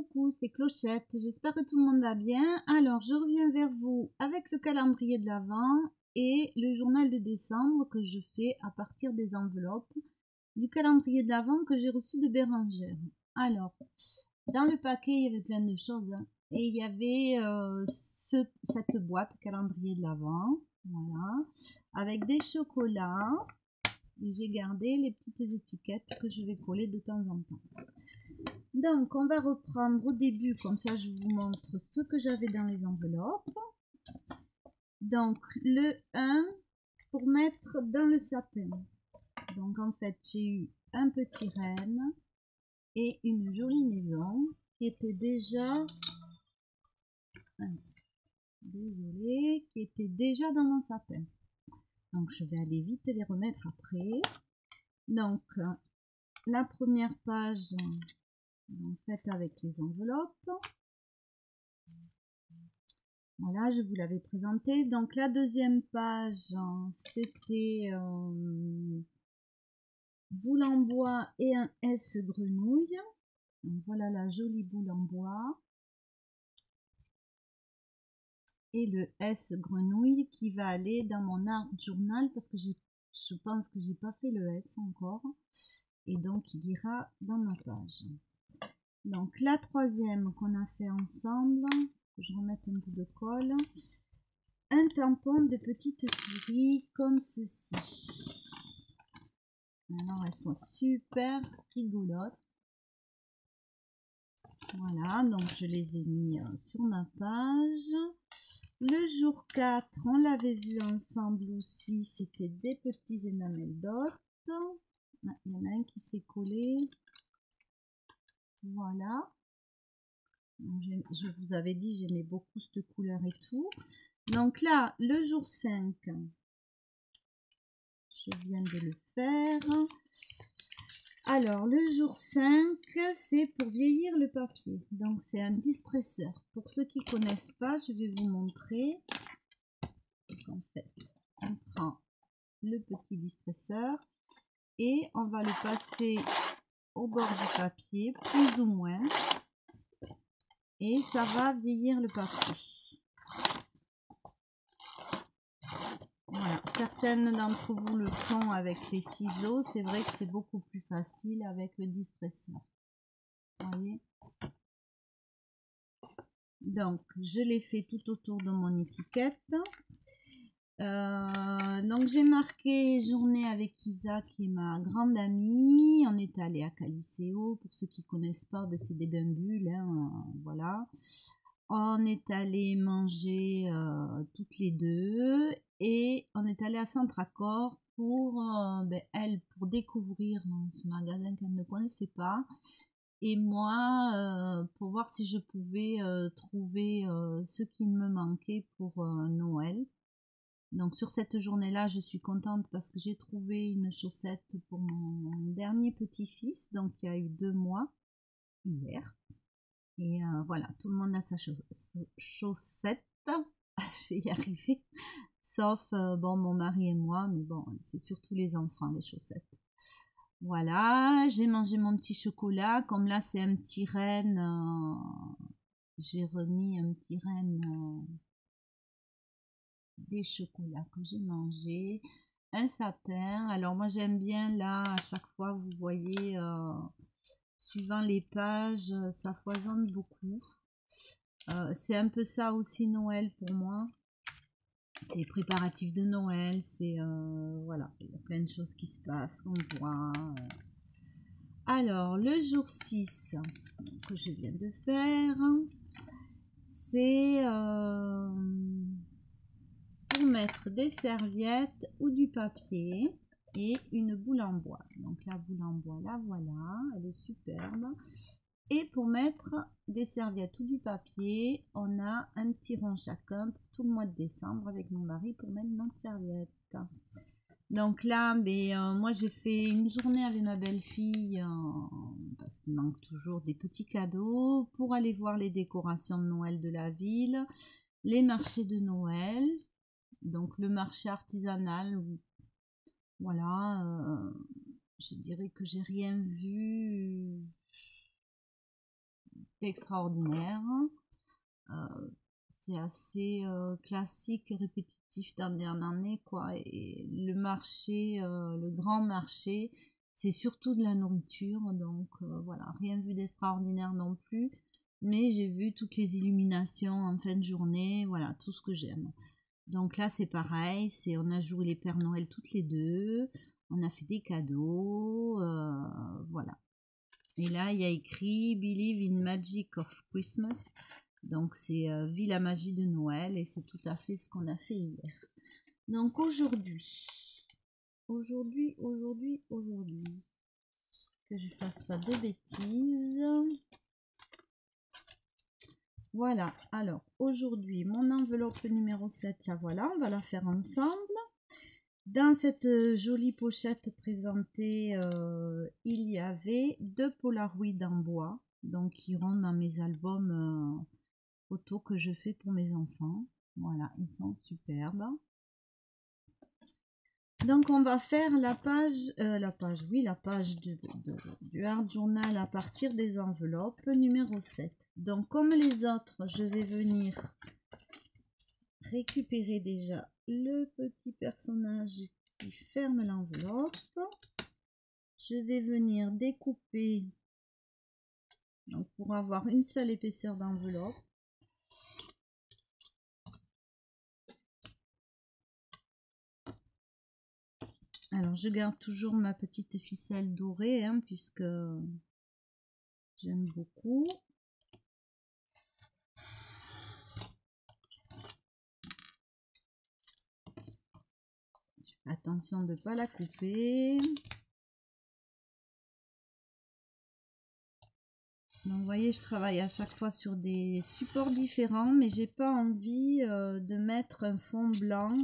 Coucou, c'est Clochette, j'espère que tout le monde va bien. Alors, je reviens vers vous avec le calendrier de l'Avent et le journal de décembre que je fais à partir des enveloppes du calendrier de l'Avent que j'ai reçu de Bérangère. Alors, dans le paquet, il y avait plein de choses, hein, et il y avait cette boîte calendrier de l'Avent, voilà, avec des chocolats. Et j'ai gardé les petites étiquettes que je vais coller de temps en temps. Donc, on va reprendre au début, comme ça je vous montre ce que j'avais dans les enveloppes. Donc, le 1 pour mettre dans le sapin. Donc, en fait, j'ai eu un petit renne et une jolie maison qui était déjà... Désolée, qui était déjà dans mon sapin. Donc, je vais aller vite les remettre après. Donc, la première page... Donc, faite avec les enveloppes. Voilà, je vous l'avais présenté. Donc, la deuxième page, c'était boule en bois et un S grenouille. Donc, voilà la jolie boule en bois. Et le S grenouille qui va aller dans mon art journal parce que je pense que j'ai pas fait le S encore. Et donc, il ira dans ma page. Donc, la troisième qu'on a fait ensemble, je remette un peu de colle, un tampon de petite souris comme ceci. Alors, elles sont super rigolotes. Voilà, donc je les ai mis sur ma page. Le jour 4, on l'avait vu ensemble aussi, c'était des petits énamels d'hôtes. Il y en a un qui s'est collé. Voilà. Je vous avais dit, j'aimais beaucoup cette couleur et tout. Donc là, le jour 5, je viens de le faire. Alors, le jour 5, c'est pour vieillir le papier. Donc, c'est un distresseur. Pour ceux qui ne connaissent pas, je vais vous montrer. Donc, en fait, on prend le petit distresseur et on va le passer au bord du papier, plus ou moins. Et ça va vieillir le papier. Voilà, certaines d'entre vous le font avec les ciseaux. C'est vrai que c'est beaucoup plus facile avec le distresseur. Vous voyez? Donc, je l'ai fait tout autour de mon étiquette. Donc, j'ai marqué journée avec Isa, qui est ma grande amie. On est allé à Caliceo. Pour ceux qui ne connaissent pas, c'est des bumbules. Hein, voilà. On est allé manger toutes les deux et on est allé à Centracor pour elle pour découvrir ce magasin qu'elle ne connaissait pas et moi pour voir si je pouvais trouver ce qui me manquait pour Noël. Donc sur cette journée-là, je suis contente parce que j'ai trouvé une chaussette pour mon dernier petit-fils, donc il y a eu 2 mois hier. Et voilà, tout le monde a sa chaussette. Je vais y arriver. Sauf, bon, mon mari et moi. Mais bon, c'est surtout les enfants, les chaussettes. Voilà, j'ai mangé mon petit chocolat. Comme là, c'est un petit renne. J'ai remis un petit renne des chocolats que j'ai mangé. Un sapin. Alors, moi, j'aime bien, là, à chaque fois, vous voyez... suivant les pages, ça foisonne beaucoup. C'est un peu ça aussi Noël pour moi. C'est les préparatifs de Noël, c'est voilà, il y a plein de choses qui se passent, on voit. Alors, le jour 6 que je viens de faire, c'est pour mettre des serviettes ou du papier et une boule en bois. Donc la boule en bois, là voilà, elle est superbe. Et pour mettre des serviettes ou du papier, on a un petit rond chacun pour tout le mois de décembre avec mon mari pour mettre notre serviette. Donc là, moi j'ai fait une journée avec ma belle-fille parce qu'il manque toujours des petits cadeaux pour aller voir les décorations de Noël de la ville, les marchés de Noël, donc le marché artisanal. Voilà, je dirais que j'ai rien vu extraordinaire. C'est assez classique et répétitif d'année en année, quoi. Et le marché, le grand marché, c'est surtout de la nourriture. Donc voilà, rien vu d'extraordinaire non plus. Mais j'ai vu toutes les illuminations en fin de journée, voilà, tout ce que j'aime. Donc là, c'est pareil, on a joué les Pères Noël toutes les deux, on a fait des cadeaux, voilà. Et là, il y a écrit Believe in Magic of Christmas. Donc c'est Vis la magie de Noël et c'est tout à fait ce qu'on a fait hier. Donc aujourd'hui, que je fasse pas de bêtises. Voilà, alors aujourd'hui, mon enveloppe numéro 7, la voilà, on va la faire ensemble. Dans cette jolie pochette présentée, il y avait 2 Polaroids en bois, donc qui iront dans mes albums photos que je fais pour mes enfants. Voilà, ils sont superbes. Donc on va faire la page du Art Journal à partir des enveloppes numéro 7. Donc comme les autres, je vais venir récupérer déjà le petit personnage qui ferme l'enveloppe. Je vais venir découper donc pour avoir une seule épaisseur d'enveloppe. Alors je garde toujours ma petite ficelle dorée hein, puisque j'aime beaucoup. Attention de ne pas la couper. Donc vous voyez, je travaille à chaque fois sur des supports différents, mais j'ai pas envie de mettre un fond blanc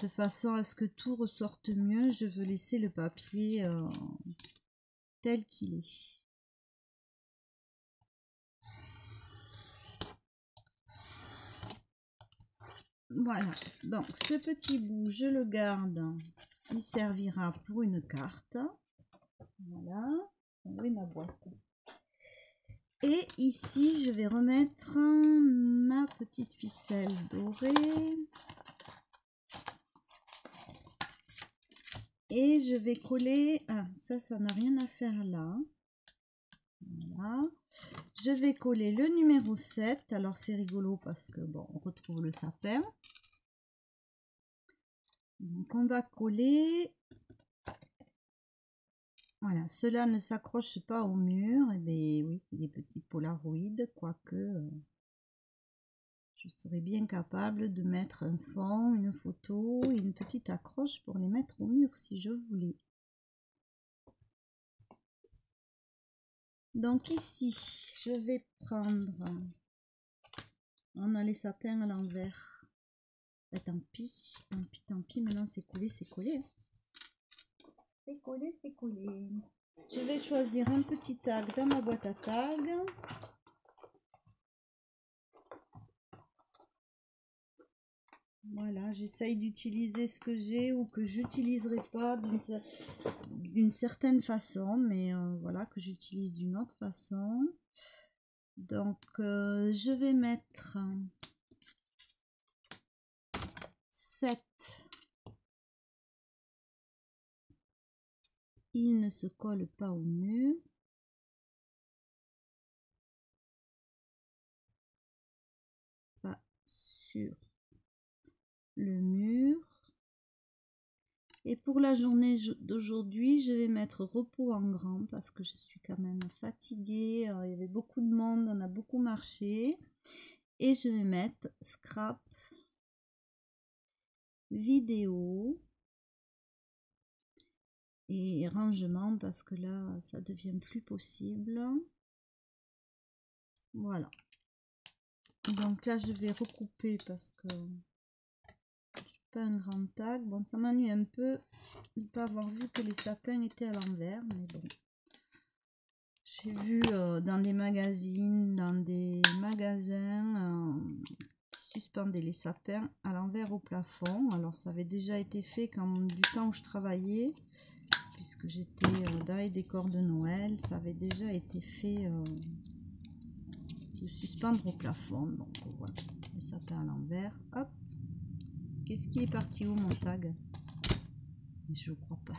de façon à ce que tout ressorte mieux. Je veux laisser le papier tel qu'il est. Voilà, donc ce petit bout, je le garde. Il servira pour une carte. Voilà, oui, ma boîte. Et ici, je vais remettre ma petite ficelle dorée. Et je vais coller... Ah, ça n'a rien à faire là. Voilà. Je vais coller le numéro 7. Alors, c'est rigolo parce que, bon, on retrouve le sapin. Donc, on va coller... Voilà, cela ne s'accroche pas au mur. Et bien, oui, c'est des petits polaroïdes, quoique je serais bien capable de mettre un fond, une photo et une petite accroche pour les mettre au mur si je voulais. Donc ici, je vais prendre... On a les sapins à l'envers. Bah, tant pis, tant pis, maintenant c'est collé, c'est collé. C'est collé, c'est collé. Je vais choisir un petit tag dans ma boîte à tag. Voilà, j'essaye d'utiliser ce que j'ai ou que j'utiliserai pas d'une certaine façon, mais voilà, que j'utilise d'une autre façon. Donc, je vais mettre 7. Il ne se colle pas au mur. Pas sur le mur. Et pour la journée d'aujourd'hui, je vais mettre repos en grand parce que je suis quand même fatiguée. Il y avait beaucoup de monde, on a beaucoup marché. Et je vais mettre scrap vidéo et rangement parce que là, ça devient plus possible. Voilà. Donc là, je vais recouper parce que un grand tag. Bon, ça m'ennuie un peu de ne pas avoir vu que les sapins étaient à l'envers, mais bon. J'ai vu dans des magazines, dans des magasins qui suspendaient les sapins à l'envers au plafond. Alors ça avait déjà été fait quand du temps où je travaillais, puisque j'étais dans les décors de Noël. Ça avait déjà été fait le suspendre au plafond. Donc voilà, le sapin à l'envers. Hop. Qu'est-ce qui est parti où mon tag? Je ne crois pas.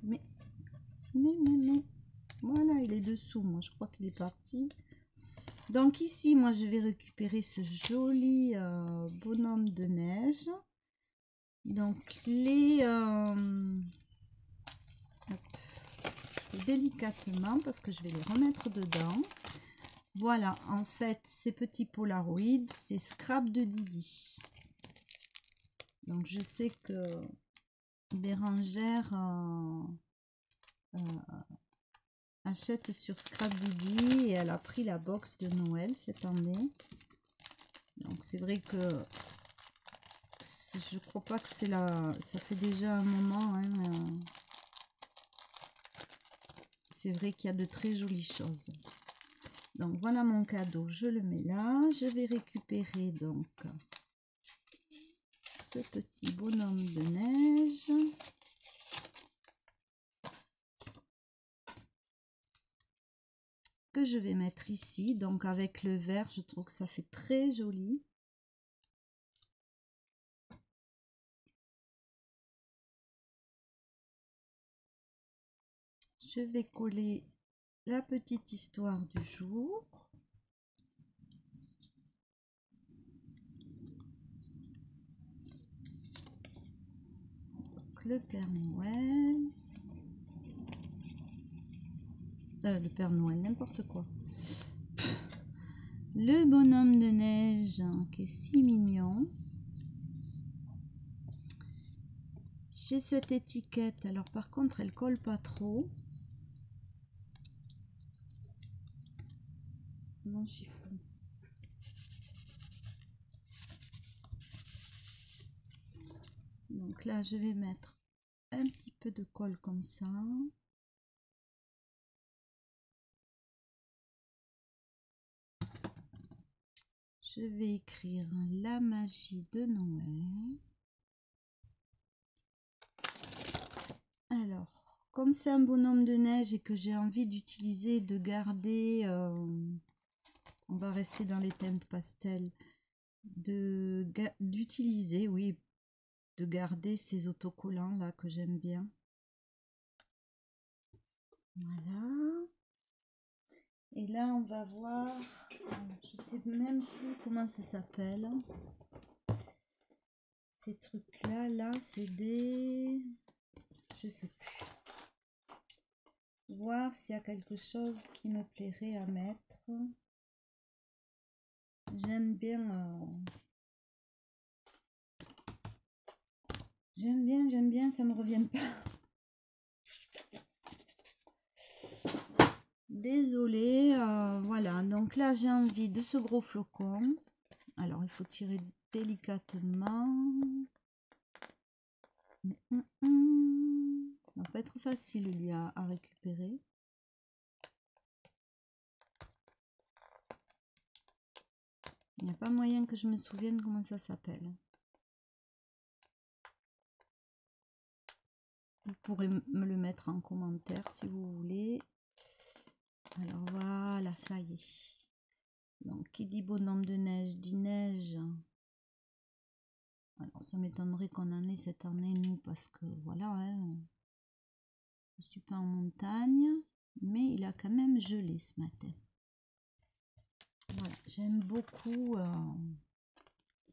mais. Voilà, il est dessous. Moi, je crois qu'il est parti. Donc ici, moi, je vais récupérer ce joli bonhomme de neige. Donc les délicatement parce que je vais les remettre dedans. Voilà, en fait, ces petits polaroids, c'est Scrap de Didi. Donc je sais que Bérangère achète sur Scrap Didi et elle a pris la box de Noël cette année. Donc c'est vrai que je crois pas que c'est là, ça fait déjà un moment. Hein, c'est vrai qu'il y a de très jolies choses. Donc voilà mon cadeau, je le mets là. Je vais récupérer donc ce petit bonhomme de neige. Que je vais mettre ici. Donc avec le vert, je trouve que ça fait très joli. Je vais coller la petite histoire du jour. Donc, le Père Noël. Le Père Noël, n'importe quoi. Le bonhomme de neige qui est si mignon. J'ai cette étiquette. Alors par contre, elle colle pas trop. Non, chiffon. Donc là, je vais mettre un petit peu de colle comme ça. Je vais écrire la magie de Noël. Alors, comme c'est un bonhomme de neige et que j'ai envie d'utiliser, de garder, on va rester dans les teintes pastel, d'utiliser, oui, de garder ces autocollants là que j'aime bien. Voilà. Et là, on va voir, je sais même plus comment ça s'appelle. Ces trucs là, c'est des... Je sais plus. Voir s'il y a quelque chose qui me plairait à mettre. J'aime bien... J'aime bien, ça me revient pas. Désolée, voilà. Donc là, j'ai envie de ce gros flocon. Alors, il faut tirer délicatement. Ça va pas être facile, lui, à récupérer. Il n'y a pas moyen que je me souvienne comment ça s'appelle. Vous pourrez me le mettre en commentaire si vous voulez. Alors voilà, ça y est. Donc, qui dit bonhomme de neige, dit neige. Alors, ça m'étonnerait qu'on en ait cette année, nous, parce que voilà, hein, je ne suis pas en montagne, mais il a quand même gelé ce matin. Voilà, j'aime beaucoup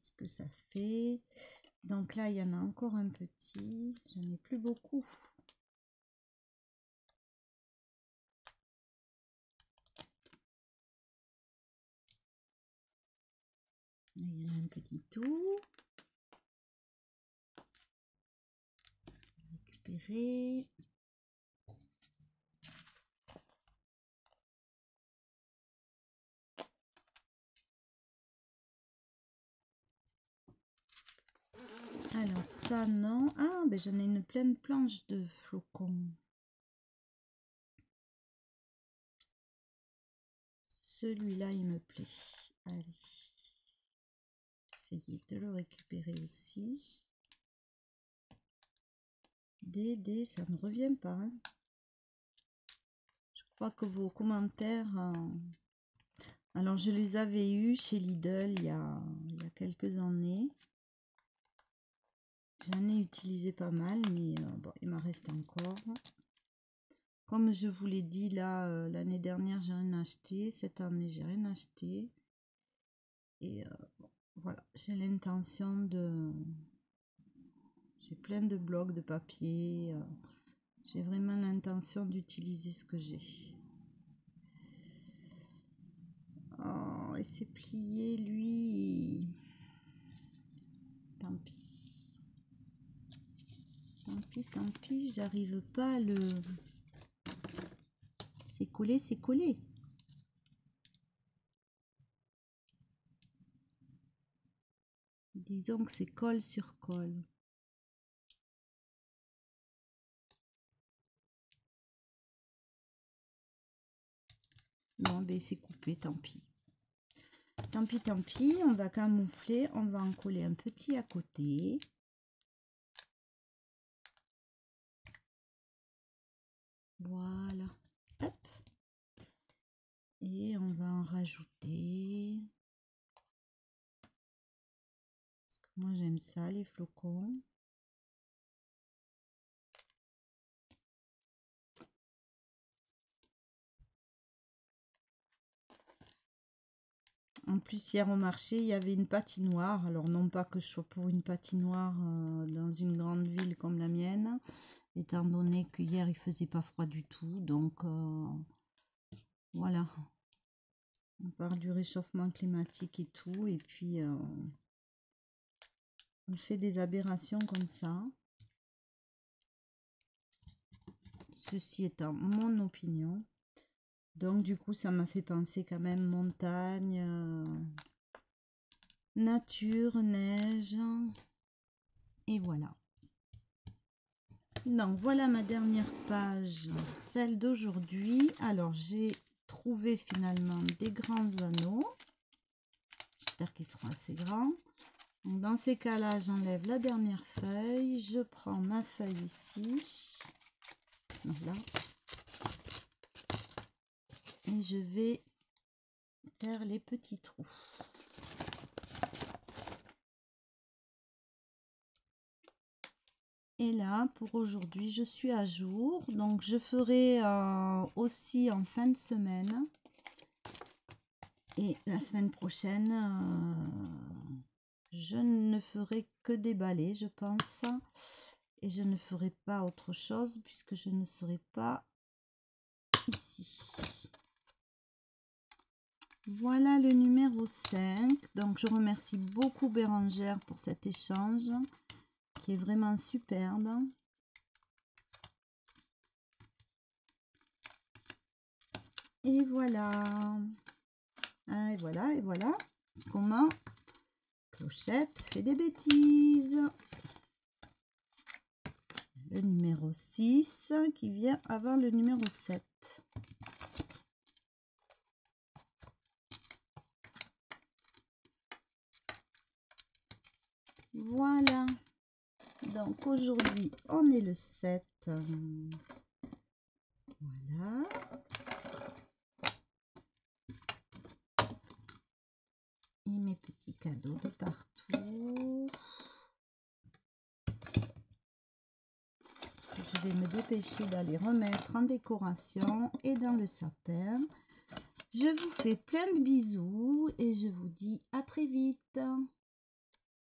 ce que ça fait. Donc là, il y en a encore un petit. J'en ai plus beaucoup. Là, il y en a un petit tout. Récupérer. Alors ça, non. Ah, ben j'en ai une pleine planche de flocons. Celui-là, il me plaît. Allez. Essayer de le récupérer aussi. Ça ne revient pas. Hein. Je crois que vos commentaires... Alors, je les avais eus chez Lidl il y a quelques années. J'en ai utilisé pas mal, mais bon, il m'en reste encore. Comme je vous l'ai dit, là, l'année dernière, j'ai rien acheté. Cette année, j'ai rien acheté. Et bon, voilà, j'ai l'intention de... J'ai plein de blocs de papier. J'ai vraiment l'intention d'utiliser ce que j'ai. Oh, et c'est plié, lui. Tant pis. Tant pis, j'arrive pas à le... C'est collé, c'est collé. Disons que c'est colle sur colle. Non, ben c'est coupé, tant pis. Tant pis, on va camoufler, on va en coller un petit à côté. Voilà. Hop. Et on va en rajouter. Parce que moi j'aime ça, les flocons. En plus, hier au marché, il y avait une patinoire. Alors, non pas que je sois pour une patinoire dans une grande ville comme la mienne, étant donné que hier, il faisait pas froid du tout. Donc, voilà. On parle du réchauffement climatique et tout. Et puis, on fait des aberrations comme ça. Ceci étant mon opinion. Donc, du coup, ça m'a fait penser quand même montagne, nature, neige. Et voilà. Donc, voilà ma dernière page, celle d'aujourd'hui. Alors, j'ai trouvé finalement des grands anneaux. J'espère qu'ils seront assez grands. Donc, dans ces cas-là, j'enlève la dernière feuille. Je prends ma feuille ici. Voilà. Et je vais faire les petits trous. Et là, pour aujourd'hui, je suis à jour. Donc, je ferai aussi en fin de semaine. Et la semaine prochaine, je ne ferai que déballer, je pense. Et je ne ferai pas autre chose puisque je ne serai pas ici. Voilà le numéro 5. Donc, je remercie beaucoup Bérangère pour cet échange qui est vraiment superbe. Et voilà. Et voilà, et voilà comment Clochette fait des bêtises. Le numéro 6 qui vient avant le numéro 7. Voilà. Donc aujourd'hui, on est le 7. Voilà. Et mes petits cadeaux de partout. Je vais me dépêcher d'aller remettre en décoration et dans le sapin. Je vous fais plein de bisous et je vous dis à très vite.